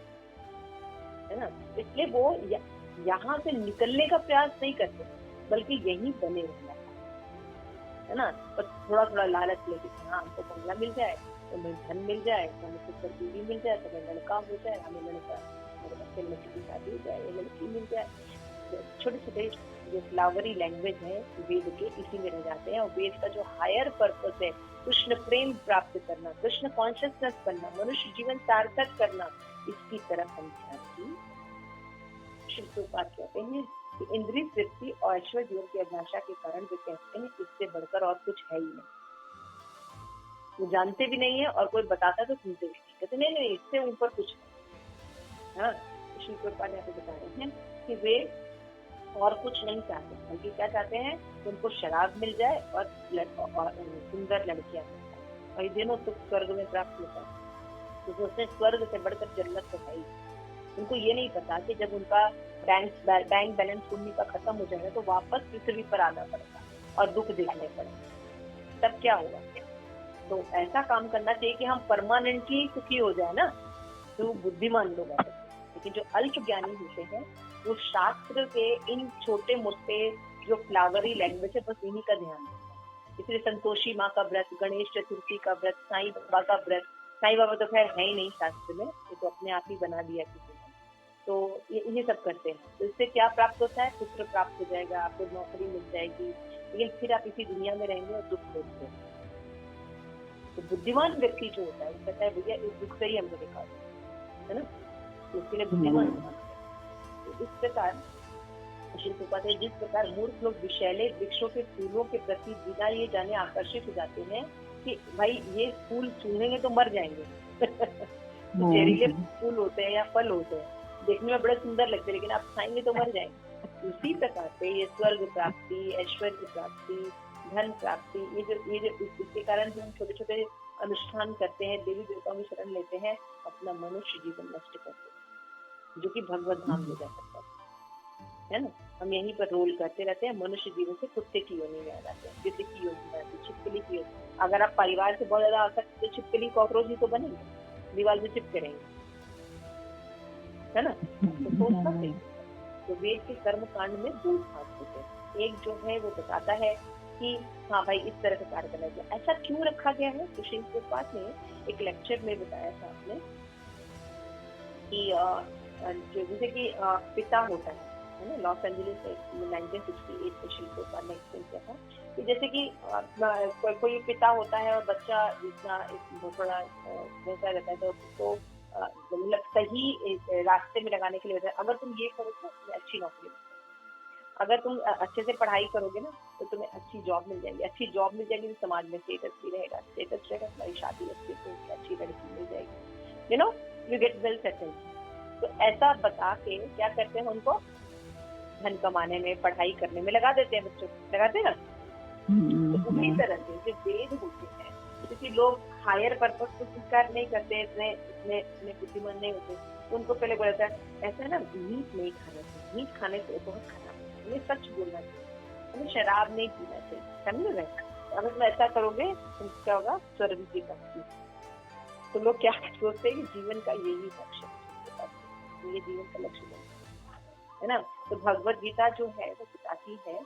है ना, इसलिए वो यहाँ से निकलने का प्रयास नहीं करते, बल्कि यही बने रहना है ना। पर थोड़ा थोड़ा लालच लेके हाँ हमको बंगला मिल जाए, तो हमें धन मिल जाए, तो हमें सुंदर बीवी मिल जाए, तो हमें लड़का हो जाए, हमें लड़का लड़की की शादी हो जाए, लड़की मिल जाए। छोटे छोटे जो फ्लावरी लैंग्वेज है वेद के इसी में रह जाते हैं। और वेद का जो हायर पर्पस है कृष्ण प्रेम प्राप्त करना, कृष्ण कॉन्शियसनेस करना, मनुष्य जीवन सार्थक करना, इसकी तरफ हम ध्यान ही श्री प्रभुपाद कहते हैं कि इंद्रिय तृप्ति और ऐश्वर्य जीवन की अभिलाषा के कारण वे कहते हैं इससे बढ़कर और कुछ है ही नहीं। वो जानते भी नहीं है और कोई बताता तो सुनते भी नहीं, कहते नहीं नहीं इससे ऊपर कुछ है। हाँ, श्री प्रभुपाद यहाँ पे बता रहे हैं कि वे और कुछ नहीं चाहते, बल्कि क्या चाहते हैं कि उनको शराब मिल जाए और सुंदर लड़कियां मिल जाए, और ये दोनों सुख स्वर्ग में प्राप्त होता है। तो सोचते हैं स्वर्ग से बढ़कर जन्नत तो है ही। उनको ये नहीं पता कि जब उनका बैंक बैलेंस पुण्य का खत्म हो जाएगा तो वापस पृथ्वी पर आना पड़ेगा और दुख देखने पड़ेगा, तब क्या होगा। तो ऐसा काम करना चाहिए कि हम परमानेंटली सुखी हो जाए ना, तो बुद्धिमान लोग आते हैं। लेकिन जो अल्प ज्ञानी होते हैं वो शास्त्र के इन छोटे मोटे जो फ्लावरी लैंग्वेज है बस इन्हीं का ध्यान देते हैं। इसलिए संतोषी माँ का व्रत, गणेश चतुर्थी का व्रत, साईं बाबा का व्रत, साईं बाबा तो खैर है ही नहीं शास्त्र में, ये तो अपने आप ही बना दिया किसी ने, तो ये सब करते हैं। तो इससे क्या प्राप्त होता है, पुत्र प्राप्त हो जाएगा, आपको नौकरी मिल जाएगी, लेकिन फिर आप इसी दुनिया में रहेंगे और दुख भोगते हैं। तो बुद्धिमान व्यक्ति जो होता है वो कहता है भैया इस दुख से ही हमको निकालो, है ना, तो उसके लिए बुद्धिमान होना। तो इस प्रकार श्री प्रभुपाद है, जिस प्रकार मूर्ख लोग विषैले वृक्षों के फूलों के प्रति बिना ये जाने आकर्षित हो जाते हैं कि भाई ये फूल छूनेंगे तो मर जाएंगे तो जहरीले फूल होते हैं या फल होते हैं, देखने में बड़े सुंदर लगते हैं लेकिन आप खाएंगे तो मर जाएंगे। उसी प्रकार से ये स्वर्ग प्राप्ति, ऐश्वर्य प्राप्ति, धन प्राप्ति, ये जो इसके कारण जो हम छोटे छोटे अनुष्ठान करते हैं, देवी देवताओं की शरण लेते हैं, अपना मनुष्य जीवन नष्ट करते हैं, जो कि भगवत धाम ले जा सकता है ना। हम यहीं पर रोल करते रहते हैं, मनुष्य जीवन से कुत्ते की योनि में आ जाते हैं, गिद्ध की योनि में आते हैं, छिपकली की योनि। अगर आप परिवार से बहुत ज्यादा आसक्त तो छिपकली कॉकरोच ही तो बनेंगे, दीवार में चिपके रहेंगे, है ना। तो सोचना चाहिए। तो वेद के कर्म कांड में दो भाग होते हैं, एक जो है वो बताता है कि हाँ भाई इस तरह का कार्य करना चाहिए। ऐसा क्यों रखा गया है, तो श्री प्रभुपाद ने एक लेक्चर में बताया था आपने कि जैसे कि पिता होता है ना, लॉस एंजलिस 1968 में श्री प्रभुपाद ने एक्सप्लेन किया था कि जैसे कि कोई पिता होता है और बच्चा जितना थोड़ा वैसा रहता है तो उसको मतलब सही रास्ते में लगाने के लिए होता है। अगर तुम ये करोगे तो तुम्हें अच्छी नौकरी मिल जाएगी, अगर तुम अच्छे से पढ़ाई करोगे ना तो तुम्हें अच्छी जॉब मिल जाएगी, अच्छी जॉब मिल जाएगी तो समाज में स्टेटस भी रहेगा, स्टेटस रहेगा, तुम्हारी शादी अच्छी से अच्छी लड़की मिल जाएगी, you know, you get well settled. तो ऐसा बता के क्या करते हैं, उनको धन कमाने में, पढ़ाई करने में लगा देते हैं, बच्चों लगाते हैं ना। तो उसी तरह से जो वेद होते हैं, क्योंकि लोग हायर पर्पस को स्वीकार नहीं करते, इतने बुद्धिमान नहीं होते, तो उनको पहले बोला था ऐसा है ना, मीट नहीं खाना चाहिए, मीट खाने से बहुत खराब है, हमें सच बोलना चाहिए, हमें शराब नहीं पीना चाहिए, समझ रहे। अगर तुम ऐसा करोगे तो क्या होगा, स्वर्ग की प्राप्ति। तो लोग क्या सोचते हैं कि जीवन का यही लक्ष्य है, ये जीवन का लक्ष्य है ना। तो भगवत गीता जो है वो बताती है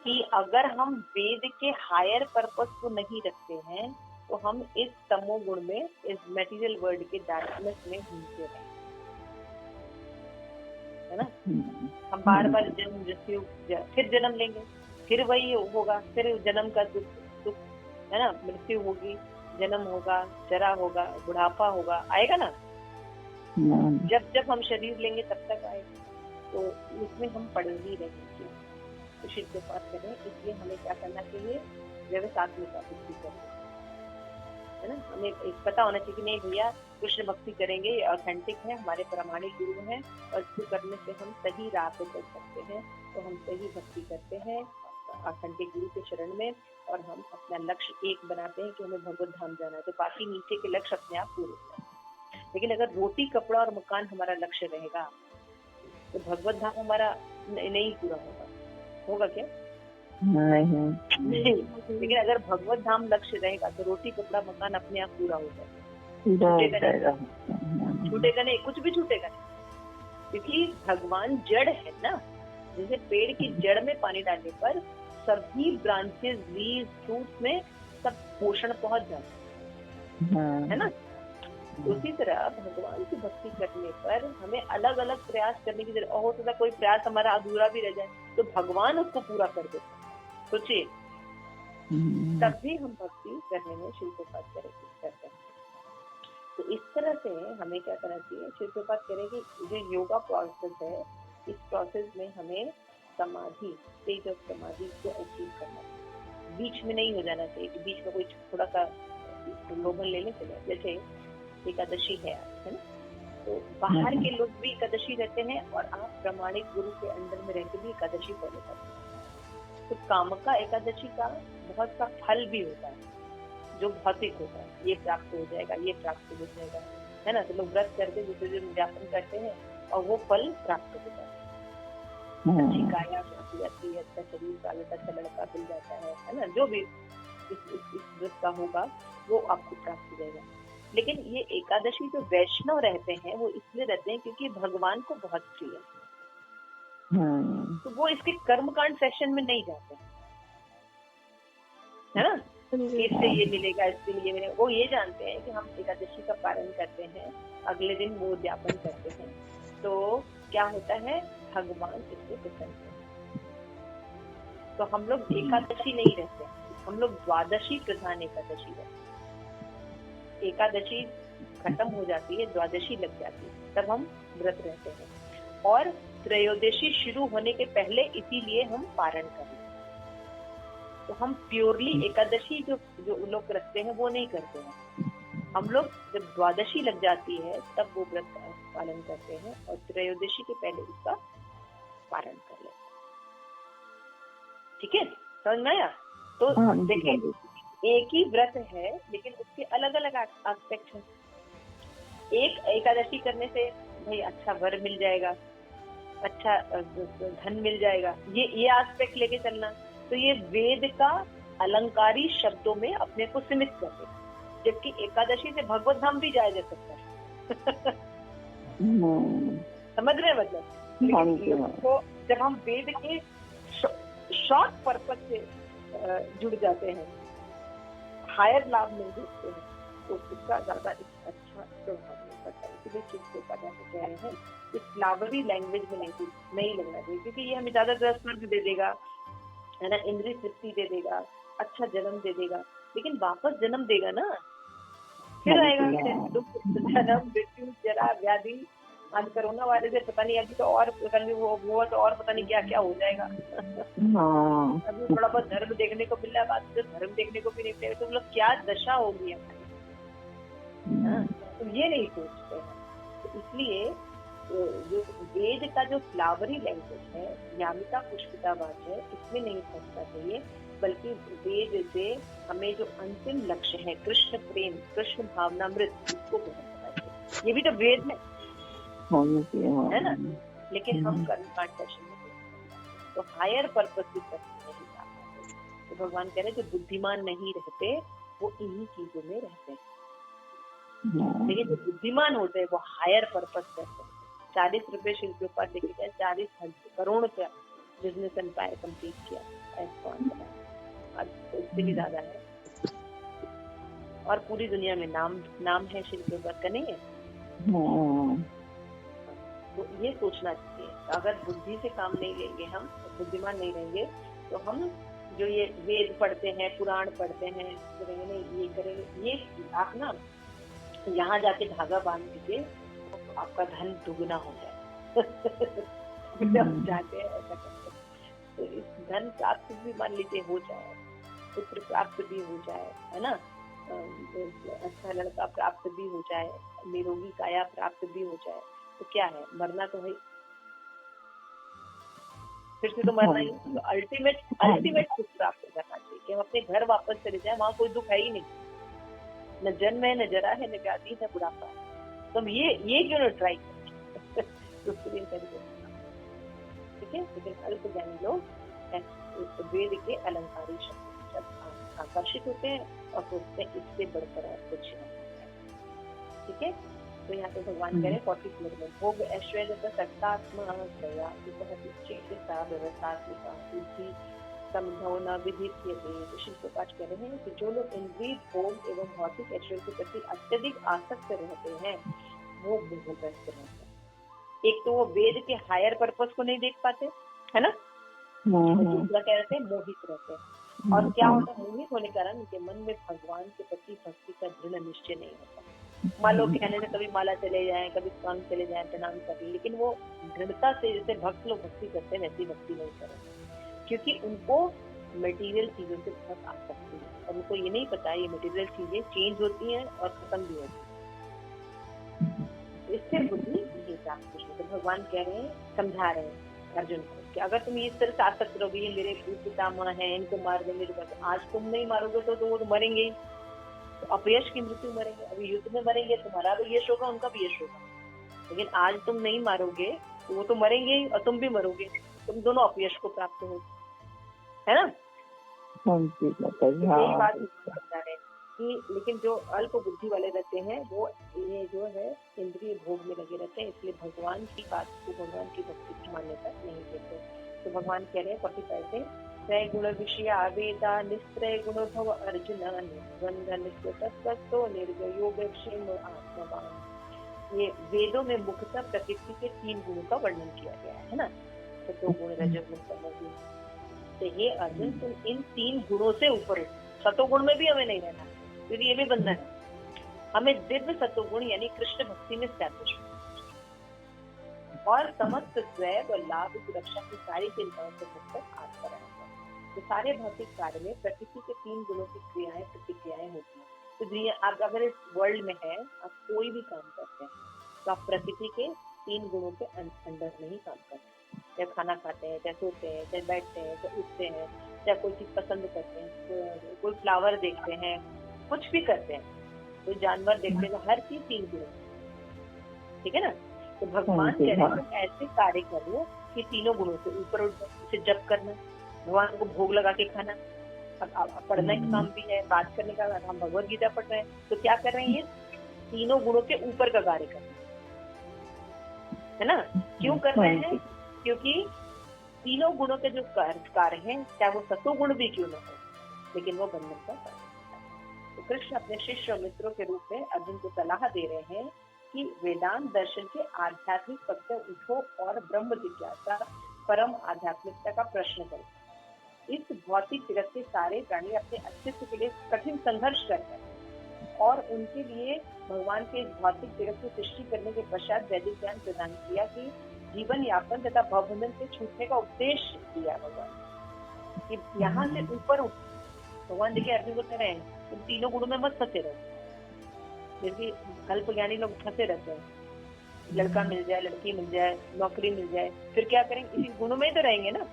कि अगर हम वेद के हायर पर्पस को नहीं रखते हैं तो हम इस तमोगुण में, इस मटेरियल वर्ल्ड के डार्कनेस में घूमते रहेंगे, है ना। हम बार बार जन्म मृत्यु, फिर जन्म लेंगे, फिर वही होगा, फिर जन्म का दुख है ना, मृत्यु होगी, जन्म होगा, जरा होगा, बुढ़ापा होगा, आएगा ना। जब हम शरीर लेंगे तब तक आएगा, तो उसमें हम पड़े ही रहेंगे। तो शिव के पास करें, इसलिए हमें क्या करना चाहिए, व्यवसात्मिका बुद्धि करनी है ना। हमें एक पता होना चाहिए कि नहीं भैया कृष्ण भक्ति करेंगे, ये ऑथेंटिक है, हमारे प्रामाणिक गुरु हैं और इसको करने से हम सही राह पे चल सकते हैं। तो हम सही भक्ति करते हैं ऑथेंटिक गुरु के शरण में, और हम अपना लक्ष्य एक बनाते हैं कि हमें भगवत धाम जाना है, तो बाकी नीचे के लक्ष्य अपने आप पूरे हो जाते हैं। लेकिन अगर रोटी कपड़ा और मकान हमारा लक्ष्य रहेगा तो भगवत धाम हमारा नहीं पूरा होगा क्या? नहीं। लेकिन अगर भगवत धाम लक्ष्य रहेगा तो रोटी कपड़ा मकान अपने आप पूरा हो जाएगा, छूटेगा नहीं, कुछ भी छूटेगा नहीं, क्योंकि भगवान जड़ है ना। जैसे पेड़ की जड़ में पानी डालने पर सभी ब्रांचेस, लीव्स, फ्रूट्स में सब पोषण पहुंच जाता है ना। उसी तरह भगवान की भक्ति करने पर हमें अलग अलग प्रयास करने की जरूरत, हो सकता कोई प्रयास हमारा अधूरा भी रह जाए तो भगवान उसको पूरा कर देते हैं। सोचिए, तब भी हम भक्ति करने में शिव को पास करते हैं। तो इस तरह से हमें क्या करना चाहिए, शिव प्रभात कह रहे हैं कि जो योगा प्रोसेस है, इस प्रोसेस में हमें समाधि, स्टेज ऑफ समाधि को अचीव करना चाहिए। बीच में नहीं हो जाना चाहिए कि बीच में कोई थोड़ा सा प्रलोभन लेने चले। जैसे एकादशी है आज, है ना, तो बाहर के लोग भी एकादशी रहते हैं और आप प्रामाणिक गुरु के अंडर में रहकर भी एकादशी फॉलो करते हैं। तो कामका एकादशी का बहुत सा फल भी होता है जो भौतिक होता है, ये प्राप्त हो जाएगा, ये प्राप्त हो जाएगा, है ना। तो लोग व्रत करके दूसरे दिन व्यापन करते हैं और वो फल प्राप्त हो जाता है। अच्छी काया प्राप्त हो जाती है, अच्छा शरीर काले का, अच्छा लड़का मिल जाता है ना। जो भी इस व्रत का होगा वो आपको प्राप्त हो जाएगा। लेकिन ये एकादशी जो वैष्णव रहते हैं वो इसलिए रहते हैं क्योंकि भगवान को बहुत प्रिय है, तो वो इसके कर्मकांड सेशन में नहीं जाते, है ना, कि इससे ये मिलेगा, इससे ये मिलेगा। वो ये जानते हैं कि हम एकादशी का पालन करते हैं, अगले दिन वो उद्यापन करते हैं, तो क्या होता है, भगवान इससे प्रसन्न है। तो हम लोग एकादशी नहीं रहते, हम लोग द्वादशी प्रधान एकादशी रहते हैं। एकादशी खत्म हो जाती है, द्वादशी लग जाती है, तब हम व्रत रहते हैं। और त्रयोदशी शुरू होने के पहले इसीलिए हम पारण करते हैं। तो हम प्योरली एकादशी जो लोग रखते हैं वो नहीं करते हैं। हम लोग जब द्वादशी लग जाती है तब वो व्रत का पालन करते हैं और त्रयोदशी के पहले उसका पारण कर लेते हैं। ठीक है, समझ में आया? तो देखिए, एक ही व्रत है लेकिन उसके अलग अलग एस्पेक्ट हैं। एक एकादशी करने से भाई अच्छा वर मिल जाएगा, अच्छा धन मिल जाएगा, ये एस्पेक्ट लेके चलना। तो ये वेद का अलंकारी शब्दों में अपने को सीमित कर देगा, जबकि एकादशी से भगवत धाम भी जाया जा सकता है। समझ रहे हैं मतलब? तो जब हम वेद के शॉर्ट पर्पस से जुड़ जाते हैं, हायर लाभ नहीं देखते हैं, तो उसका ज्यादा अच्छा प्रभाव नहीं पड़ता। इसलिए चित्त का जैसे कह रहे हैं, इस फ्लावरी लैंग्वेज में नहीं लगना चाहिए, क्योंकि ये हमें ज्यादा स्वर्ग दे देगा, है ना, इंद्रिय तृप्ति दे देगा, अच्छा जन्म दे देगा, लेकिन वापस जन्म देगा ना, फिर आएगा दुख, जन्म, मृत्यु, जरा, व्याधि। आज कोरोना वायरस से पता नहीं, अभी तो और वो तो और पता नहीं क्या क्या हो जाएगा। अभी थोड़ा बहुत धर्म देखने को मिल रहा है, बात तो धर्म देखने को भी नहीं मिलेगा, तो मतलब क्या दशा होगी हमारी, तो ये नहीं सोचते हैं। तो इसलिए जो वेद का जो फ्लावरी लैंग्वेज है, यामिका पुष्पिता वाच है, इसमें नहीं फंसना चाहिए, बल्कि वेद से हमें जो अंतिम लक्ष्य है, कृष्ण प्रेम, कृष्ण भावनामृत, इसको पहुंचना चाहिए। ये भी तो वेद में है ना, लेकिन हम कर्मकांड सेशन में तो हायर पर्पस की तरफ नहीं जा पाते। तो भगवान कह रहे हैं जो बुद्धिमान नहीं रहते वो इन्हीं चीजों में रहते हैं, लेकिन जो बुद्धिमान होते हैं वो हायर पर्पस करते हैं। 40 रुपए शिल्प के ऊपर देखे गए, 40 करोड़ का बिजनेस एम्पायर कंप्लीट किया, उससे भी ज्यादा है, और पूरी दुनिया में नाम है शिल्प के ऊपर का, नहीं है। तो ये सोचना चाहिए, अगर बुद्धि से काम नहीं लेंगे, हम बुद्धिमान नहीं रहेंगे, तो हम जो ये वेद पढ़ते हैं, पुराण पढ़ते हैं, करेंगे नहीं, ये करेंगे, ये आप ना यहाँ जाके धागा बांध दीजिए तो आपका धन दुगना हो जाए। जाते हैं ऐसा करते हैं, तो इस धन प्राप्त भी मान लीजिए हो जाए, पुत्र प्राप्त भी हो जाए, है ना, अच्छा लड़का प्राप्त भी हो जाए, निरोगी काया प्राप्त भी हो जाए, तो क्या है, मरना तो है, फिर से तो मरना ही। तो अल्टीमेट सुख प्राप्त करना चाहिए कि हम अपने घर वापस चले जाए, वहाँ कोई दुख है ही नहीं, न जन्म है, न जरा है, न व्याधि है, बुढ़ापा है। तो हम ये क्यों ना ट्राई करें, ठीक है। लेकिन अल्प ज्ञानी लोग वेद के अलंकारी शब्द जब आकर्षित होते हैं और सोचते हैं इससे बढ़कर और कुछ नहीं, ठीक है। तो यहाँ पे भगवान कह रहे हैं 40 में भोग ऐश्वर्य सत्तात्मा दया चिकित्सा व्यवस्थात्मिका बुद्धि संभव न विधित्यते। तो शिव प्रकाश कह रहे हैं कि जो लोग इंद्रिय भोग एवं भौतिक ऐश्वर्य के प्रति अत्यधिक आसक्त रहते हैं वो मोहग्रस्त रहते हैं। एक तो वो वेद के हायर पर्पस को नहीं देख पाते, है ना, दूसरा कह रहे हैं मोहित रहते हैं। और क्या होता है, मोहित होने के कारण उनके मन में भगवान के प्रति भक्ति का दृढ़ निश्चय नहीं होता, मान लो कहने से कभी माला चले जाए, कभी स्वांग चले जाए, प्रणाम कर ले, लेकिन वो दृढ़ता से जैसे भक्त लोग भक्ति करते हैं वैसी भक्ति नहीं करेंगे, क्योंकि उनको मटेरियल चीजों से बहुत आसक्ति है और उनको ये नहीं पता ये मटेरियल चीजें चेंज होती हैं और खत्म भी होती हैं। इससे बुद्धि ये प्राप्त होती है। तो भगवान कह रहे हैं, समझा रहे हैं अर्जुन को कि अगर तुम इस तरह से आसक्त रहोगे, ये मेरे पितामह हैं, इनको मार देंगे, तो आज तुम नहीं मारोगे तो वो तो मरेंगे, तो अपयश की मृत्यु मरेंगे। अभी युद्ध में मरेंगे, तुम्हारा भी यश होगा, उनका भी यश होगा, लेकिन आज तुम नहीं मारोगे तो वो तो मरेंगे ही और तुम भी मरोगे, तुम दोनों अपयश को प्राप्त हो, है ना। यही बात बता रहे कि लेकिन जो अल्प बुद्धि वाले रहते हैं वो ये जो है इंद्रिय भोग में लगे रहते हैं, इसलिए भगवान की बात को, भगवान की भक्ति की मान्यता नहीं देते। तो भगवान कह रहे हैं 45 से त्रय गुण विषय आवेदा निस्त्रय गुण भव अर्जुन निस्वंद निस्वतस्तो निर्गयो क्षेम आत्मवान। ये वेदों में मुख्यतः प्रकृति के 3 गुणों का वर्णन किया गया है ना, सतोगुण रजोगुण तमोगुण। तो ये अर्जुन तुम इन 3 गुणों से ऊपर हो। सतोगुण में भी हमें नहीं रहना, क्योंकि ये भी बंधन है। हमें दिव्य सतोगुण यानी कृष्ण भक्ति में स्टैब्लिश और समस्त स्वैव और लाभ सुरक्षा की सारी चिंताओं से मुक्त आत्मा रहना। तो सारे भौतिक कार्य में प्रकृति के 3 गुणों की क्रियाएं प्रतिक्रियाएं होती हैं। तो आप अगर इस वर्ल्ड में है, आप कोई भी काम करते हैं तो आप प्रकृति के 3 गुणों के अंडर में ही काम करते हैं। चाहे खाना खाते हैं, चाहे सोते हैं, चाहे बैठते हैं, चाहे उठते हैं, चाहे कोई चीज पसंद करते हैं, कोई फ्लावर देखते हैं, कुछ भी करते हैं, कोई जानवर देखते हैं, हर चीज 3 गुण, ठीक है ना। तो भगवान कह रहे हैं ऐसे कार्य करो कि 3 गुणों से ऊपर उठ जाए। जैसे जप करना, भगवान को भोग लगा के खाना, अब पढ़ने का काम भी है, बात करने का, हम भगवत गीता पढ़ रहे हैं तो क्या कर रहे हैं, ये 3 गुणों के ऊपर का कार्य कर रहे हैं, है ना। क्यों कर रहे हैं, क्योंकि 3 गुणों के जो कार्य हैं, चाहे वो सतोगुण भी क्यों न हो, लेकिन वो बंधन का कार्य। तो कृष्ण अपने शिष्य और मित्रों के रूप में अर्जुन को सलाह दे रहे हैं कि वेदांत दर्शन के आध्यात्मिक पथ से उठो और ब्रह्म जिज्ञासा परम आध्यात्मिकता का प्रश्न करो। इस भौतिक जगत के सारे प्राणी अपने अस्तित्व के लिए कठिन संघर्ष कर रहे हैं और उनके लिए भगवान के भौतिक जगत की सृष्टि करने के पश्चात वैदिक ज्ञान प्रदान किया कि जीवन यापन तथा भवबंधन से छूटने का उपदेश दिया भगवान कि यहाँ से ऊपर उठ। भगवान देखिए अर्जुन को कह रहे हैं तुम 3 गुणों में मत फंसे रहो। जैसे अल्प ज्ञानी लोग फंसे रहते हैं, लड़का मिल जाए, लड़की मिल जाए, नौकरी मिल जाए, फिर क्या करेंगे, इसी गुणों में ही तो रहेंगे ना।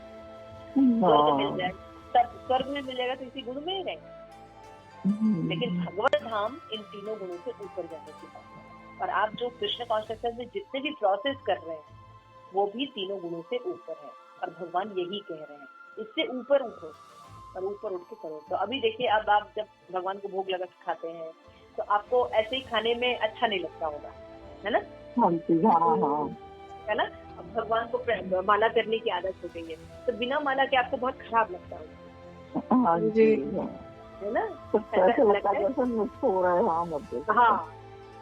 स्वर्ग मिल जाए, तब स्वर्ग में मिल जाएगा तो इसी गुण में ही रहेंगे। लेकिन भगवत धाम इन 3 गुणों से ऊपर जाने की बात है। और आप जो कृष्ण कॉन्शियसनेस में जितने भी प्रोसेस कर रहे हैं वो भी 3 गुणों से ऊपर है। और भगवान यही कह रहे हैं, इससे ऊपर उठो और ऊपर उठ के करो। तो अभी देखिए, अब आप जब भगवान को भोग लगा के खाते हैं तो आपको ऐसे ही खाने में अच्छा नहीं लगता होगा, है ना। है ना। अब भगवान को माला करने की आदत हो गई है तो बिना माला के आपको बहुत खराब लगता होगा, है ना। ऐसा लगता है हाँ।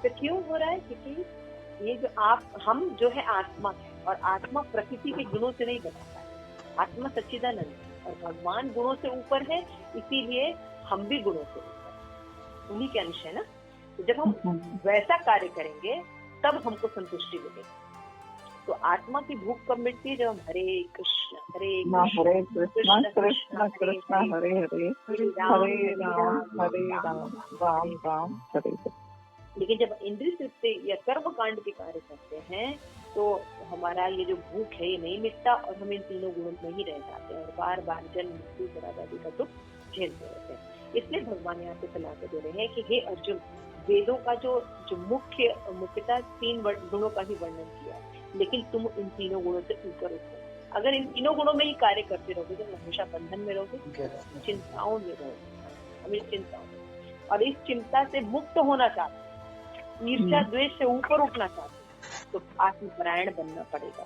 तो क्यों हो रहा है, क्योंकि ये जो हम जो है आत्मा है और आत्मा प्रकृति के गुणों से नहीं बनता है। आत्मा सच्चिदानंद है और भगवान गुणों से ऊपर है, इसीलिए हम भी गुणों से ऊपर, उन्हीं के अंश है ना। तो जब हम वैसा कार्य करेंगे तब हमको संतुष्टि मिलेगी। तो आत्मा की भूख कब मिटती है, जब हम हरे कृष्ण कृष्ण कृष्ण कृष्ण हरे हरे हरे राम राम राम हरे। लेकिन जब इंद्रिय तृप्ति या कर्म कांड के कार्य करते हैं तो हमारा ये जो भूख है ये नहीं मिटता और हम इन 3 गुणों में ही रह जाते हैं और बार बार जन्म मृत्यु जरा आदि का दुख झेलते रहते हैं। इसलिए भगवान यहाँ पे सलाह दे रहे हैं कि हे अर्जुन, वेदों का जो मुख्यतः 3 गुणों का ही वर्णन किया है, लेकिन तुम इन 3 गुणों से ऊपर उठो। अगर इन 3 गुणों में ही कार्य करते रहोगे तो हमेशा बंधन में रहोगे, चिंताओं में रहोगे, हमें चिंताओं में। और इस चिंता से मुक्त होना चाहते, ईर्ष्या द्वेष से ऊपर उठना चाहते तो आत्मपरायण बनना पड़ेगा,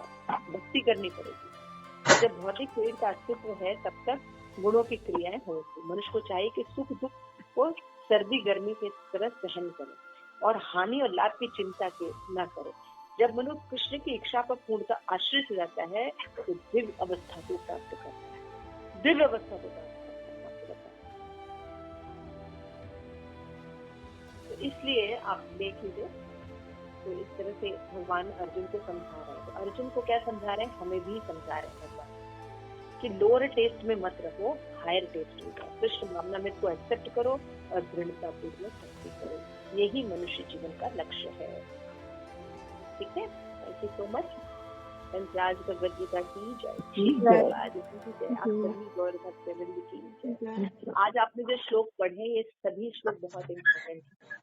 भक्ति करनी पड़ेगी। जब भौतिक शरीर का अस्तित्व है तब तक गुणों की क्रियाएं होती। मनुष्य को चाहिए कि सुख दुख को सर्दी गर्मी की तरह सहन करे और हानि और लाभ की चिंता के न करे। जब मनुष्य कृष्ण की इच्छा पर पूर्णतः आश्रित हो जाता है तो दिव्य अवस्था को प्राप्त करता है, दिव्य अवस्था को प्राप्त करता है। तो इसलिए आप देख लीजिए, तो इस तरह से भगवान अर्जुन को समझा रहे हैं। तो अर्जुन को क्या समझा रहे हैं, हमें भी समझा रहे हैं भगवान कि लोअर टेस्ट में मत रहो, हायर टेस्ट में जाओ, कृष्ण भावनामृत को एक्सेप्ट करो और दृढ़ता पूर्वक भक्ति करो। यही मनुष्य जीवन का लक्ष्य है। ठीक है, थैंक यू सो मच। पंचाज भगवद गीता की जय, श्री राज की जय, आप सभी गौर भक्त वृंद की जय। आज आपने जो श्लोक पढ़े, ये सभी श्लोक बहुत इम्पोर्टेंट है।